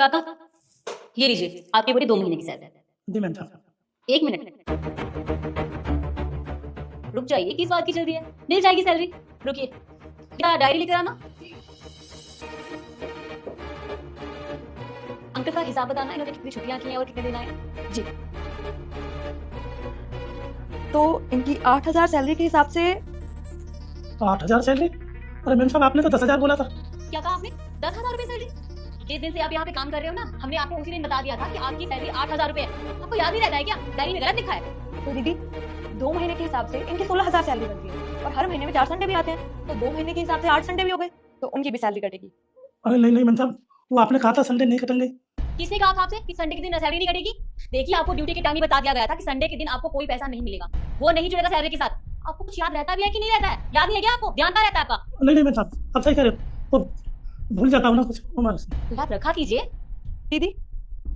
काका, ये लीजिए आपकी पूरी 2 महीने की सैलरी। जी मैम साहब। 1 मिनट, रुक जाइए, किस बात की जल्दी है? मिल जाएगी सैलरी, रुकिए। क्या डायरी लेकर आना? अंकल का हिसाब बताना, इन्होंने कितनी छुट्टियां की हैं और कितने दिन आए। जी। तो इनकी 8,000 सैलरी के हिसाब से 8,000 सैलरी? अरे मैम साहब आपने तो 10,000 बोला था। क्या कहा आपने? 10,000 रुपए सैलरी? जिस दिन से आप यहाँ पे काम कर रहे हो ना, हमने आपको उसी दिन बता दिया था कि आपकी सैलरी 8,000 रुपए है। आपको याद नहीं रहता है क्या? डायरी में गलत लिखा है। तो दीदी 2 महीने के हिसाब से इनकी 16,000 सैलरी बनती है और हर महीने में 4 संडे भी आते हैं, तो 2 महीने के हिसाब से 8 संडे भी हो गए, तो उनकी भी सैलरी कटेगी। अरे नहीं मैम साहब, वो आपने कहा था संडे नहीं कटेंगे। किसने कहा था आपसे कि संडे के दिन सैलरी नहीं कटेगी? देखिए, आपको ड्यूटी के टाइम ही बता दिया गया था कि संडे के दिन आपको कोई पैसा नहीं मिलेगा, वो नहीं जुड़ेगा सैलरी के साथ। आपको कुछ याद रहता भी है कि नहीं रहता है? याद नहीं है क्या आपको? ध्यान कहाँ रहता है आपका? नहीं मैम साहब, आप सही कह रहे हो, वो भूल जाता हूँ ना कुछ हमारे से। याद रखा कीजिए। दीदी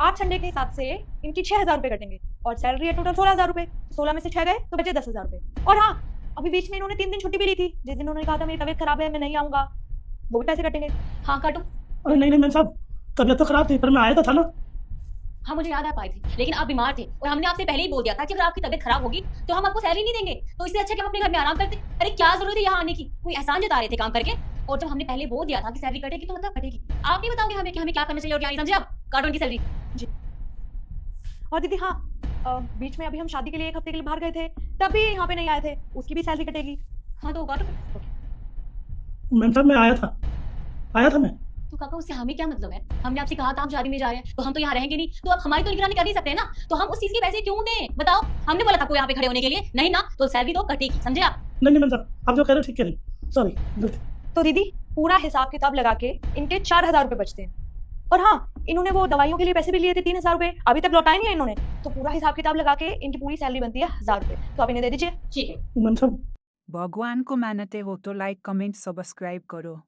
8 संडे के हिसाब से इनकी 6,000 रुपए कटेंगे और सैलरी है टोटल 16,000 रुपए। 16 में से 6 गए तो बचे 10,000 रुपए। और हाँ, अभी बीच में इन्होंने 3 दिन छुट्टी भी ली थी, जिस दिन उन्होंने कहा था मेरी तबीयत खराब है, मैं नहीं आऊंगा, वो भी पैसे कटेंगे। हाँ, काटो। अरे नहीं मैम साहब, तबीयत तो खराब थी पर मैं आया तो था ना। हाँ, मुझे याद आ पाई थी, लेकिन आप बीमार थे और हमने आपसे पहले ही बोल दिया था कि अगर आपकी तबीयत खराब होगी तो हम आपको सैलरी नहीं देंगे। तो इससे अच्छा कि हम अपने घर में आराम करते। अरे क्या जरूरत है यहाँ आने की? कोई एहसान जता रहे थे काम करके, और जब हमने पहले बोल दिया था कि सैलरी कटेगी तो मतलब कटेगी। आप नहीं बताओगे हमें कि हमें क्या करना चाहिए और क्या नहीं, समझे आप? काटो उनकी सैलरी। जी। और दीदी हाँ, बीच में अभी हम शादी के लिए 1 हफ्ते के लिए बाहर गए थे, तब भी यहाँ पे नहीं आए थे, उसकी भी सैलरी कटेगी। हाँ, तो काटो। मैम साहब मैं आया था मैं। तो काका, उससे हमें क्या मतलब है? हमने आपसे कहा था हम शादी में जा रहे हैं, तो हम तो यहाँ रहेंगे नहीं, तो आप हमारी तो निगरानी कर नहीं सकते ना, तो हम उस चीज के पैसे क्यों दें? बताओ। हमने बोला था कोई यहाँ पे खड़े होने के लिए नहीं ना, तो सैलरी तो कटेगी, समझे आप? नहीं मैम साहब, आप जो कह रहे हो ठीक कह रहे हो, सॉरी। तो दीदी पूरा हिसाब किताब लगा के इनके 4,000 रुपए बचते हैं। और हाँ, इन्होंने वो दवाइयों के लिए पैसे भी लिए थे 3,000 रुपए, अभी तक लौटाए नहीं है इन्होंने, तो पूरा हिसाब किताब लगा के इनकी पूरी सैलरी बनती है 1,000 रुपए, तो आप इन्हें दे दीजिए। ठीक है। मैम साहब भगवान को मानते हो तो लाइक कमेंट सब्सक्राइब करो।